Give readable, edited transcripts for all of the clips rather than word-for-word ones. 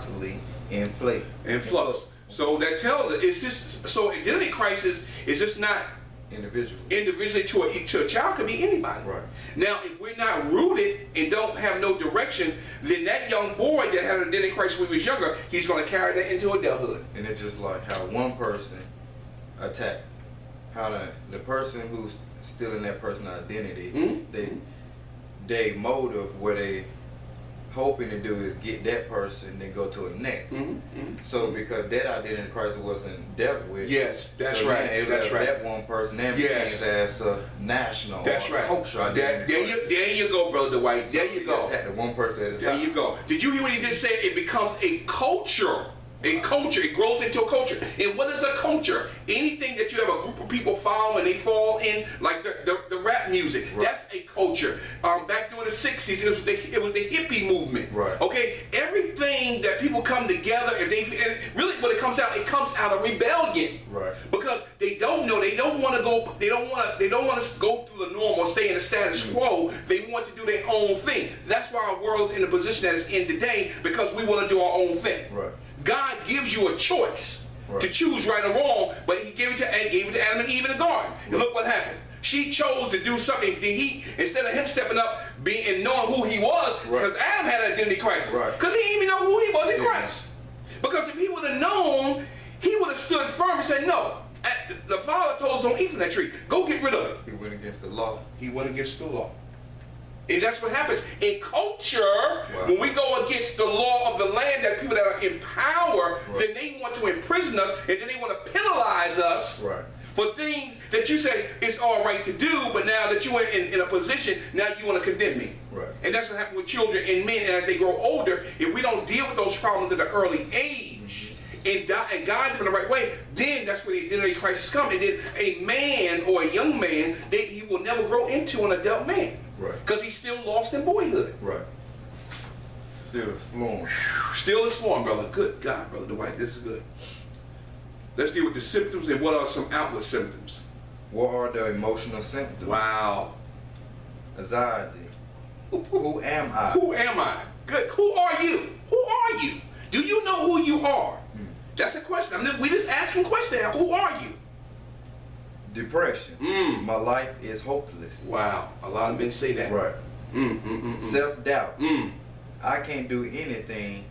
constantly in flux. So that tells us, it's just, so identity crisis is just not individually to a child, could be anybody. Right. Now, if we're not rooted and don't have no direction, then that young boy that had an identity crisis when he was younger, he's going to carry that into adulthood. And it's just like how one person attacked, how the person who's still in that person's identity, they motive where they hoping to do is get that person, then go to the next. So because that identity crisis wasn't dealt with, yes, that's so right. That's right. That one person then became as a national, that's or right. cultural identity. There you go, Brother Dwight. There you go. Attack the one person at a time. There you go. Did you hear what he just said? It becomes a culture. A culture, it grows into a culture. And what is a culture? Anything that you have a group of people follow and they fall in, like the rap music, that's a culture. Back during the 60s, it was the hippie movement. Right. Okay, everything that people come together, and really when it comes out of rebellion. Right. Because they don't know, they don't want to go through the norm or stay in the status quo. They want to do their own thing. That's why our world is in the position that it's in today, because we want to do our own thing. Right. God gives you a choice to choose right or wrong, but he gave it to Adam and Eve in the garden. And look what happened. She chose to do something. Instead of him stepping up and knowing who he was, because Adam had an identity crisis. Because he didn't even know who he was in Christ. Because if he would have known, he would have stood firm and said, no. The Father told us don't eat from that tree. Go get rid of it. He went against the law. He went against the law. And that's what happens. In culture, when we go against the law of the land, that people that are in power, then they want to imprison us, and then they want to penalize us for things that you say it's all right to do, but now that you're in a position, now you want to condemn me. And that's what happens with children and men, and as they grow older, if we don't deal with those problems at an early age, and guide them in the right way, then that's where the identity crisis comes. And then a man or a young man, he will never grow into an adult man. Because he's still lost in boyhood. Still exploring. Still exploring, brother. Good God, Brother Dwight, this is good. Let's deal with the symptoms and what are some outward symptoms. What are the emotional symptoms? Wow. Anxiety. Who am I? Who am I? Good. Who are you? Who are you? Do you know who you are? That's a question. We just asking questions. Who are you? Depression. My life is hopeless. Wow. A lot of men say that. Self-doubt. I can't do anything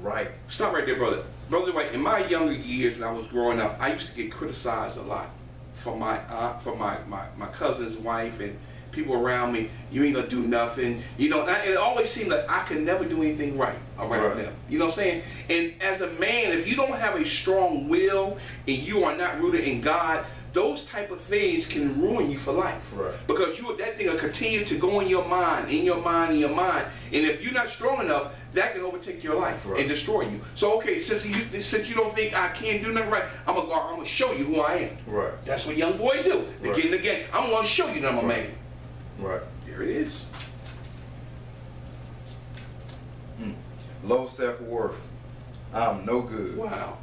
right. Stop right there, brother. Brother White, in my younger years when I was growing up, I used to get criticized a lot from my aunt, from my cousin's wife and people around me. You ain't gonna do nothing. You know, and it always seemed like I could never do anything right around them. You know what I'm saying? And as a man, if you don't have a strong will and you are not rooted in God, those type of things can ruin you for life. Because that thing will continue to go in your mind, in your mind, in your mind. And if you're not strong enough, that can overtake your life and destroy you. So okay, since you don't think I can't do nothing right, I'm gonna show you who I am. That's what young boys do. They get in the game. I'm gonna show you that I'm a man. There it is. Low self-worth. I'm no good. Wow.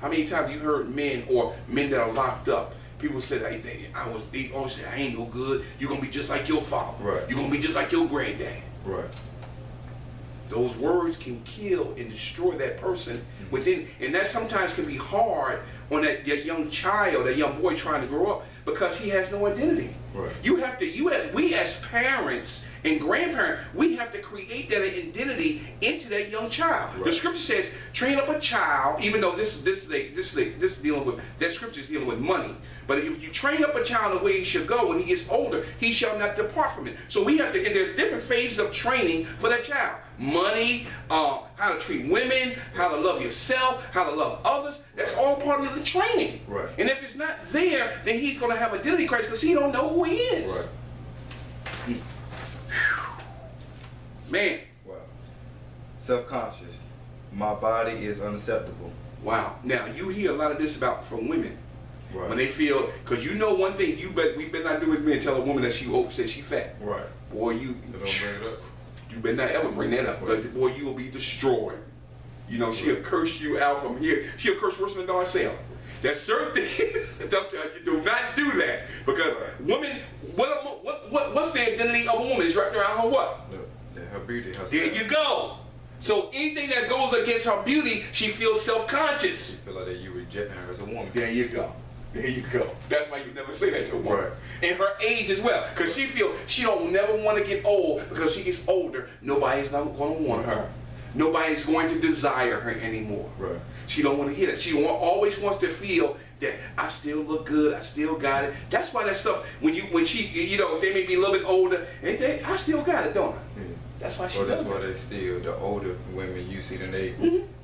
How many times you heard men or men that are locked up, people say they always say, I ain't no good. You're gonna be just like your father. You're gonna be just like your granddad. Those words can kill and destroy that person within, and that sometimes can be hard on that young child, that young boy trying to grow up, because he has no identity. We as parents and grandparents, we have to create that identity into that young child. The scripture says, train up a child, even though this is dealing with, that scripture is dealing with money. But if you train up a child the way he should go, when he gets older, he shall not depart from it. So we have to, and there's different phases of training for that child. Money, how to treat women, how to love yourself, how to love others. That's all part of the training. And if it's not there, then he's going to have identity crisis because he don't know who he is. Man. Wow. Self-conscious. My body is unacceptable. Wow. Now, you hear a lot of this from women. When they feel, because you know one thing, we better not do with men, tell a woman that she says she fat. Boy, don't bring it up. You better not ever bring that up. Boy, you will be destroyed. You know, she'll curse you out from here. She'll curse worse than Darcel. There's certain things, you do not do that. Because women, what's the identity of a woman? Is wrapped around her what? Her beauty, herself. There you go. So anything that goes against her beauty, she feels self-conscious. You feel like that you rejecting her as a woman. There you go. There you go. That's why you never say that to a woman. Right. And her age as well. Because she feels she don't never want to get old, because she gets older, nobody's not going to want her. Nobody's going to desire her anymore. Right. She don't want to hear that. She always wants to feel that I still look good, I still got it. That's why that stuff, when she, you know, they may be a little bit older, and they, I still got it, don't I? Yeah. That's why she does. does That's why it. they still, the older women, you see them, they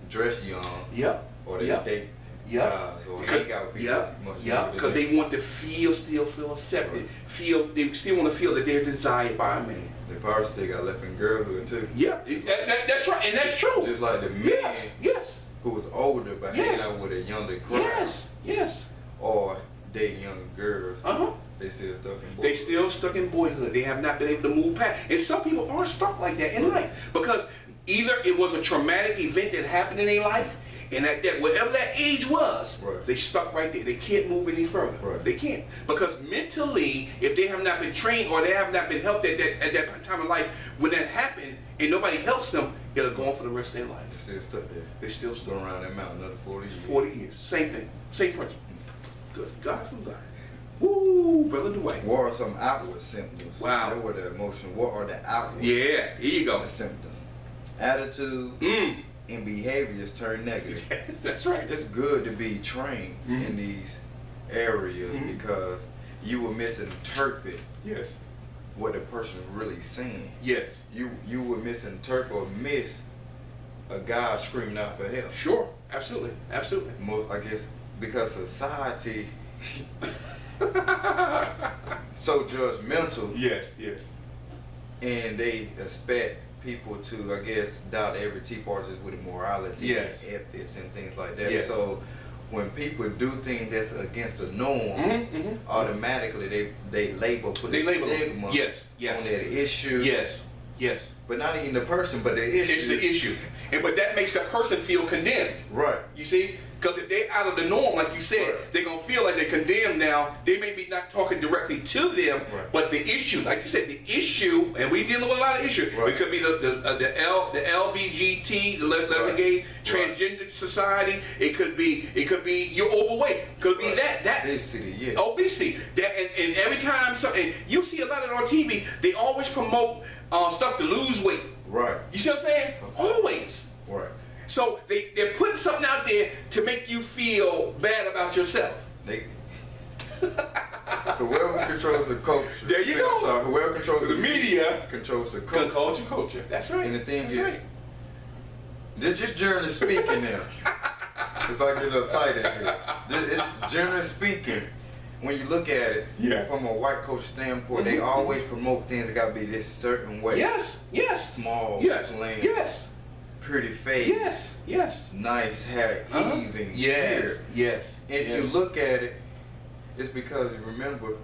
dress young. Yep. Or they Yep. date Yep. guys or hang out with people. Yep. Because they want to still feel accepted. Right. They still want to feel that they're desired by a man. They probably still got left in girlhood too. Yeah, that's right, and that's true. Just like the men Yes. who was older but hanging out with a younger crowd. Yes. Or dating younger girls. They still stuck in boyhood. They still stuck in boyhood. They have not been able to move past. And some people are stuck like that in life, because either it was a traumatic event that happened in their life, and that whatever that age was, they stuck right there. They can't move any further. Right. They can't, because mentally, if they have not been trained or they have not been helped at that time of life, when that happened and nobody helps them, it'll go on for the rest of their life. They're still stuck there. They're still stuck Going around that mountain another 40 years. 40 years. Same thing. Same principle. Good God from God. Woo, Brother Dwight. What are some outward symptoms? Wow. That were the emotion. What are the outward Yeah, here you go. symptoms? Attitude and behaviors turn negative. Yes, that's right. It's good to be trained in these areas because you will misinterpret Yes. what the person is really saying. Yes. You will misinterpret or miss a guy screaming out for help. Sure. Absolutely. Absolutely. Most, I guess, because society so judgmental, Yes. Yes. and they expect people to, I guess, doubt every Tea Party with morality, Yes. and ethics, and things like that. Yes. So when people do things that's against the norm, automatically they label, put a stigma Yes. on that issue. Yes. Yes. But not even the person, but the issue. It's the issue. But that makes that person feel condemned. Right. You see? Because if they're out of the norm, like you said, they're going to feel like they're condemned now. They may be not talking directly to them, but the issue, like you said, the issue, and we dealing with a lot of issues. It could be the LBGT, the lesbian gay, transgender society. It could be you're overweight. Could be that obesity, yeah. Obesity. That and every time and you see a lot of it on TV, they always promote stuff to lose weight. Right. You see what I'm saying? Always. Right. So they're putting something out there to make you feel bad about yourself. Whoever controls the culture. There you go. So whoever controls the media controls the culture. Culture. That's right. And the thing That's is, just generally speaking now, if I get a little tight in here, generally speaking, when you look at it from a white culture standpoint, they always promote things that gotta be this certain way. Yes. Yes. Small, slim. Yes. Pretty face. Yes. Yes. Nice hair, even. Yes. Hair. Yes. If you look at it, it's because remember,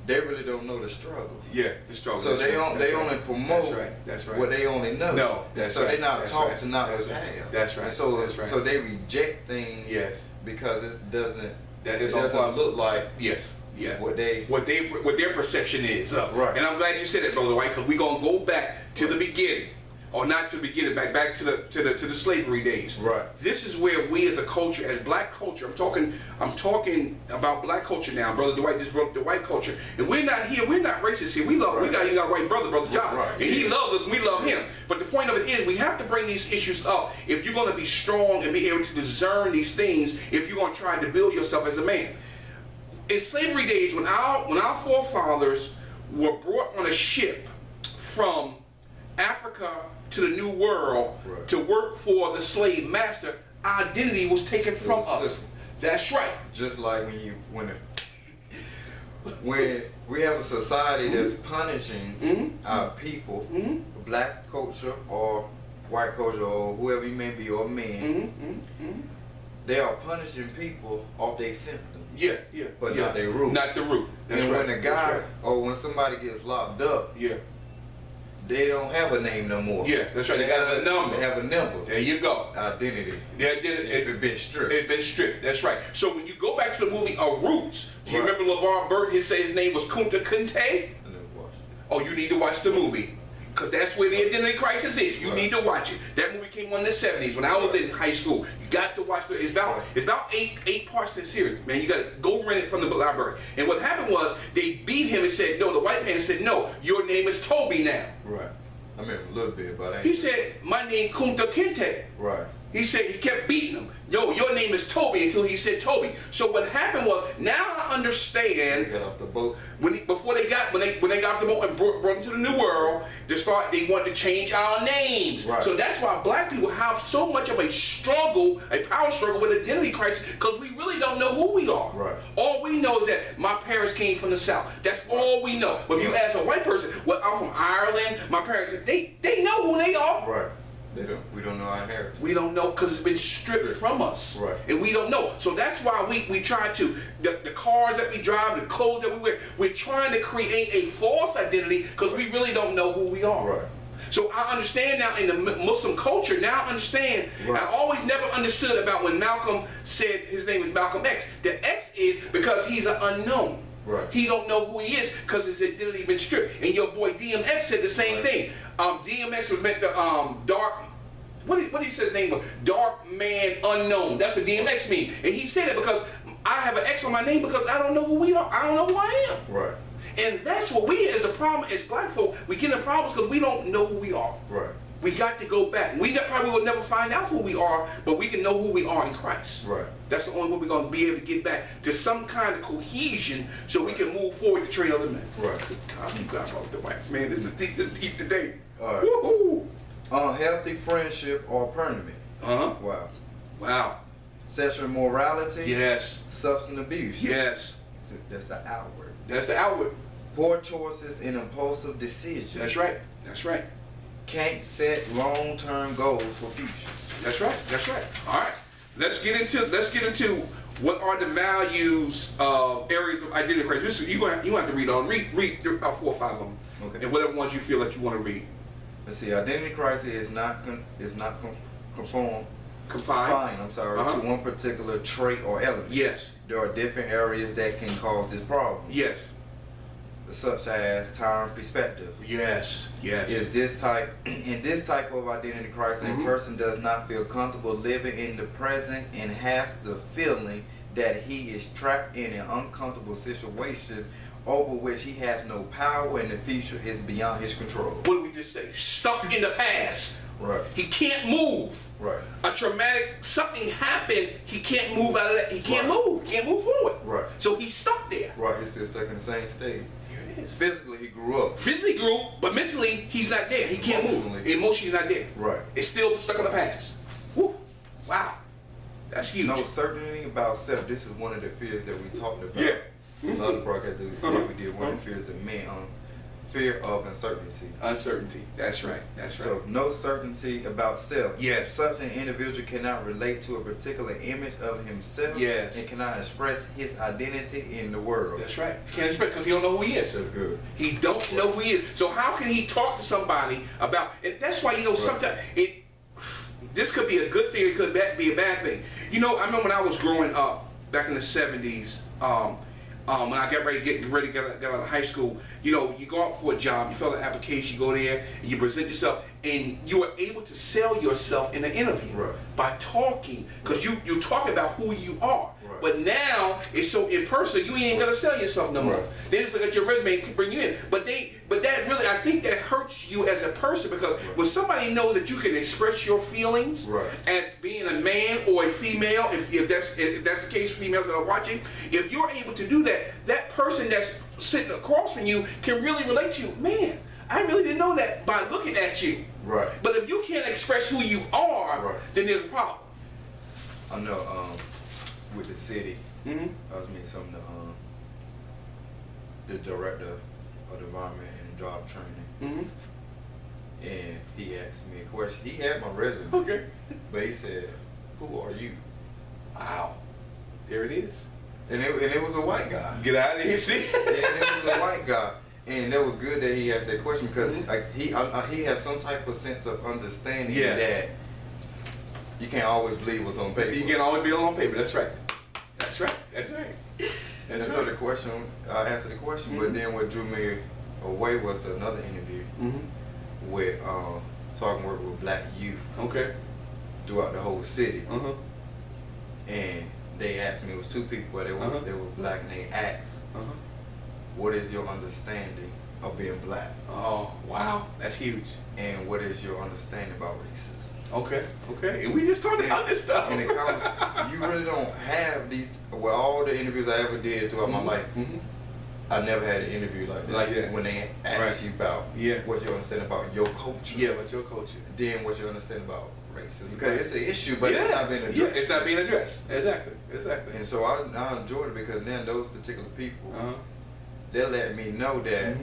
they really don't know the struggle. Yeah, the struggle. So they only promote That's right. what they only know. No, that's so right. they're not That's taught right. to not That's what right. have. That's right. And so That's right. so they reject things. Yes. Because it doesn't doesn't look like yes. Yeah. what their perception is. Right. And I'm glad you said that, Brother White, because we're gonna go back to the beginning. Or not to the beginning, back to the slavery days. Right. This is where we as a culture, as black culture, I'm talking about black culture now. Brother Dwight just broke the white culture. And we're not racist here. We got a white brother John. Right. And he loves us and we love him. But the point of it is we have to bring these issues up if you're gonna be strong and be able to discern these things, if you're gonna try to build yourself as a man. In slavery days, when our forefathers were brought on a ship from Africa to the New World to work for the slave master, our identity was taken from us. That's right. Just like when we have a society that's punishing our people, black culture or white culture or whoever you may be, or men, they are punishing people off their symptoms. Yeah. But not their root. Not the root. That's and right. when a guy or when somebody gets locked up, they don't have a name no more. Yeah, that's right. They got a number. They have a number. There you go. Identity. It's been stripped. It's been stripped. That's right. So when you go back to the movie Roots, do you remember LeVar Burton? He said his name was Kunta Kinte. I never watched it. Oh, you need to watch the movie. Because that's where the identity crisis is. You need to watch it. That movie came on in the 70s when I was in high school. You got to watch it. It's about eight parts of the series, man. You got to go rent it from the library. And what happened was they beat him and said, no, the white man said, no, your name is Toby now. Right. I remember a little bit, but he said, my name Kunta Kinte. Right. He said, he kept beating him. No, your name is Toby until he said Toby. So what happened was, now I understand. They got off the boat. When they got off the boat and brought into the new world, they wanted to change our names. Right. So that's why black people have so much of a struggle, a power struggle with identity crisis, because we really don't know who we are. Right. All we know is that my parents came from the South. That's all we know. But if you ask a white person, well, I'm from Ireland, my parents, they know who they are. Right. We don't know our heritage. We don't know because it's been stripped from us. Right. And we don't know. So that's why we try to, the cars that we drive, the clothes that we wear, we're trying to create a false identity because we really don't know who we are. Right. So I understand now in the Muslim culture, now I understand. Right. I always never understood about when Malcolm said his name was Malcolm X. The X is because he's an unknown. Right. He don't know who he is because his identity been stripped. And your boy DMX said the same thing. DMX was meant to dark. What did he say his name was? Dark man unknown. That's what DMX means. And he said it because I have an X on my name because I don't know who we are. I don't know who I am. Right. And that's what we as a problem as black folk. We get in problems because we don't know who we are. Right. We got to go back. We probably will never find out who we are, but we can know who we are in Christ. Right. That's the only way we're going to be able to get back to some kind of cohesion so we can move forward to train other men. Right. God, you got about the white man. This is deep today. All right. Woohoo! Unhealthy friendship or permanent. Wow. Wow. Sexual immorality. Yes. Substance abuse. Yes. That's the outward. That's the outward. Poor choices and impulsive decisions. That's right. That's right. Can't set long-term goals for future. That's right. That's right. All right. Let's get into what are the values areas of identity crisis. You have to read about 4 or 5 of them. Okay. And whatever ones you feel like you want to read. Let's see. Identity crisis is not confined. I'm sorry, to one particular trait or element. Yes. There are different areas that can cause this problem. Yes. Such as time perspective. Yes. Yes. In this type of identity crisis, a person does not feel comfortable living in the present and has the feeling that he is trapped in an uncomfortable situation over which he has no power and the future is beyond his control. What did we just say? Stuck in the past. Right. He can't move. Right. A traumatic, something happened, he can't move out of that. He can't move. He can't move forward. Right. So he's stuck there. Right. He's still stuck in the same state. Here it is. Physically, he grew up. Physically grew, but mentally, he's not there. He can't move. Emotionally, he's not there. Right. It's still stuck in the past. Woo. Wow. That's huge. No certainty about self. This is one of the fears that we talked about. Yeah. Another broadcast that we did. One of the fears of men fear of uncertainty. Uncertainty. That's right. That's right. So no certainty about self. Yes. Such an individual cannot relate to a particular image of himself. Yes. And cannot express his identity in the world. That's right. He can't express because he don't know who he is. That's good. He don't know who he is. So how can he talk to somebody about? And that's why sometimes this could be a good thing. It could be a bad thing. I remember when I was growing up back in the 70s. When I get ready to get out of high school, you go out for a job, you fill an application, you go there, and you present yourself, and you are able to sell yourself in an interview by talking, because you talk about who you are. Right. But now it's so in person, you ain't gonna sell yourself no more. Right. They just look at your resume and bring you in. But that really, I think that hurts you as a person, because when somebody knows that you can express your feelings as being a man or a female, if that's the case for females that are watching, if you're able to do that, that person that's sitting across from you can really relate to you. Man, I really didn't know that by looking at you. Right. But if you can't express who you are, then there's a problem. I know with the city, I was meeting some of the director of the environment and job training. And he asked me a question. He had my resume. Okay. But he said, "Who are you?" Wow. There it is. And it was a white guy. Get out of here, see? And it was a white guy. And that was good that he asked that question, because he has some type of sense of understanding that you can't always believe what's on paper. You can't always be on paper. That's right. That's right. That's right. And so the question, I answered the question, but then what drew me away was another interview. with so I can work with black youth. Okay. Throughout the whole city. Uh-huh. And they asked me, it was two people, but they were black, and they asked, what is your understanding of being black? Oh, wow, that's huge. And what is your understanding about racism? Okay, okay. And we just talked about this stuff. And it comes, you really don't have these, well, all the interviews I ever did throughout my life, I never had an interview like that. When they ask you about what's your understanding about your culture. Yeah, what's your culture. Then what's your understanding about racism. Because it's an issue, but it's not being addressed. Yeah, it's not being addressed. Exactly, exactly. And so I enjoyed it because then those particular people, they let me know that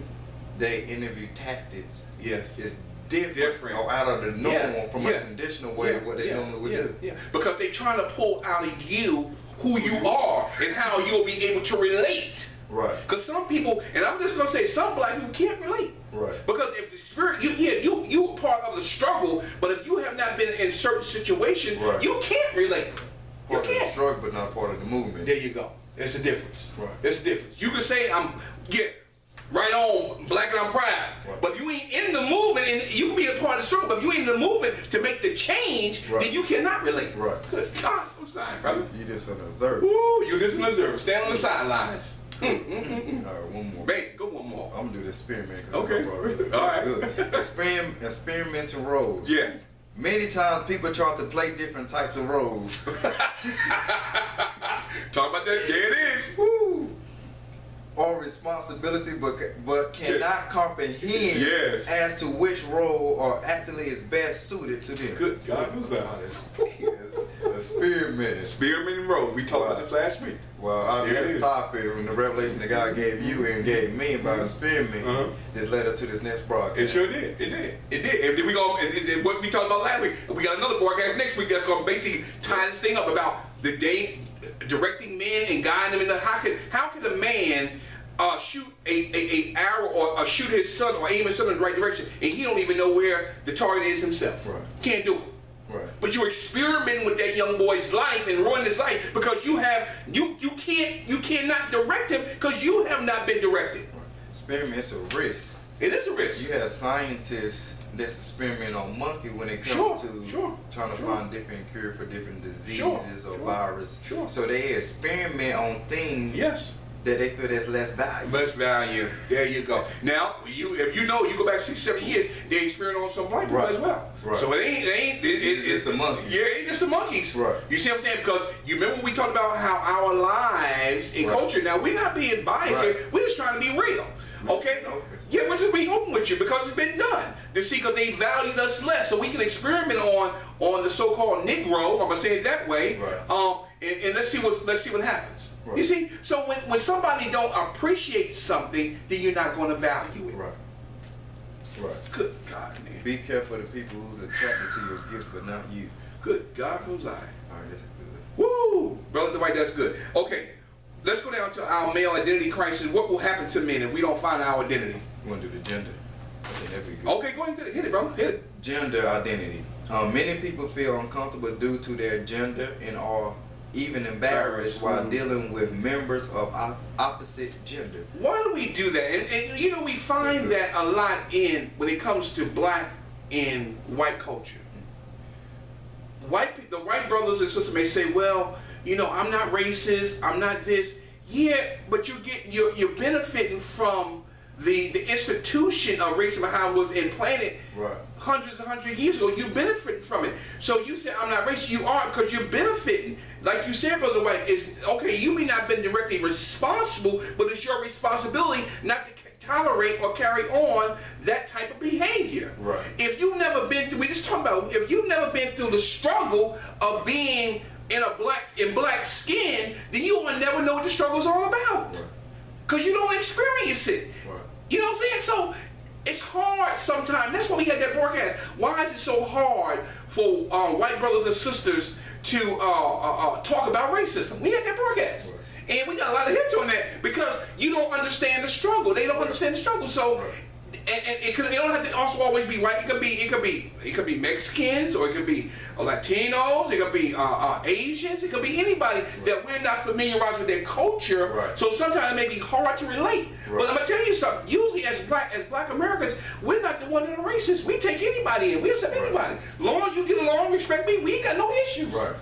they interview tactics is different or out of the norm from a traditional way of what they normally would do. Yeah, because they're trying to pull out of you who you are and how you'll be able to relate. Right. Because some people, and I'm just gonna say, some black people can't relate. Right. Because if the spirit, you are part of the struggle, but if you have not been in certain situation, you can't relate. Part of the struggle, but not part of the movement. There you go. There's a difference. Right. There's a difference. You can say right on, black and I'm proud. Right. But if you ain't in the movement, and you can be a part of the struggle, but if you ain't in the movement to make the change, then you cannot relate. Right. Good God, I'm sorry, brother. You just an observer. Woo, you just an observer. Stand on the sidelines. All right, one more. Man, go one more. I'm gonna do the experiment. Okay. All right. Good. Experimental roles. Yes. Many times people try to play different types of roles. Talk about that. There it is. Woo. Or responsibility, but cannot comprehend as to which role or actively is best suited to them. Good God, who's that? Experiment. Experimenting role. We talked about this last week. Well, our next topic, when the revelation that God gave you and gave me about experiment, this led us to this next broadcast. It sure did. It did. It did. And then we go. And what we talked about last week, we got another broadcast next week that's going to basically tie this thing up about the day directing men and guiding them in the how could a man shoot a arrow or shoot his son or aim his son in the right direction and he don't even know where the target is himself. Right. Can't do it. Right. But you're experimenting with that young boy's life and ruin his life because you cannot direct him because you have not been directed. Right. Experiment is a risk. It is a risk. You have scientists that's experimenting on monkey when it comes to trying to find different cure for different diseases or virus. So they experiment on things that they feel there's less value. Less value. There you go. Now, if you go back 6-7 years, they experiment on some black people as well. Right. So it's the monkeys. Yeah, it's just the monkeys. Right. You see what I'm saying? Because you remember we talked about how our lives in culture. Now we're not being biased here. We're just trying to be real. Okay. Yeah, we're just being open with you because it's been done. To see, because they valued us less, so we can experiment on the so-called Negro. I'm gonna say it that way. Right. And let's see what happens. Right. You see, so when somebody don't appreciate something, then you're not going to value it. Right. Right. Good God, man. Be careful of the people who's attracted to your gift, but not you. Good God from Zion. All right, that's good. Woo, brother Dwight, that's good. Okay, let's go down to our male identity crisis. What will happen to men if we don't find our identity? You want to do the gender? I think that'd be good. Okay, go ahead, hit it, brother. Hit it. Gender identity. Many people feel uncomfortable due to their gender and are even embarrassed while dealing with members of opposite gender. Why do we do that? And you know, we find that a lot when it comes to black and white culture. The white brothers and sisters may say, well, you know, I'm not racist, I'm not this. Yeah, but you're benefiting from the institution of racism and how it was implanted hundreds of years ago. You're benefiting from it. So you say I'm not racist, you are, because you're benefiting. Like you said, Brother White, is okay, you may not have been directly responsible, but it's your responsibility not to tolerate or carry on that type of behavior. Right. If you've never been through, we just talked about, if you've never been through the struggle of being in black skin, then you will never know what the struggle is all about. Because you don't experience it. Right. You know what I'm saying? So it's hard sometimes. That's why we had that broadcast. Why is it so hard for white brothers and sisters to talk about racism? We had that broadcast. And we got a lot of hits on that because you don't understand the struggle. They don't understand the struggle. So And it don't have to also always be white. It could be Mexicans, or it could be Latinos. It could be Asians. It could be anybody that we're not familiarized with their culture. Right. So sometimes it may be hard to relate. Right. But I'm gonna tell you something. Usually, as black Americans, we're not the one that are racist. We take anybody in. We accept anybody. As long as you get along, respect me, we ain't got no issues. Right.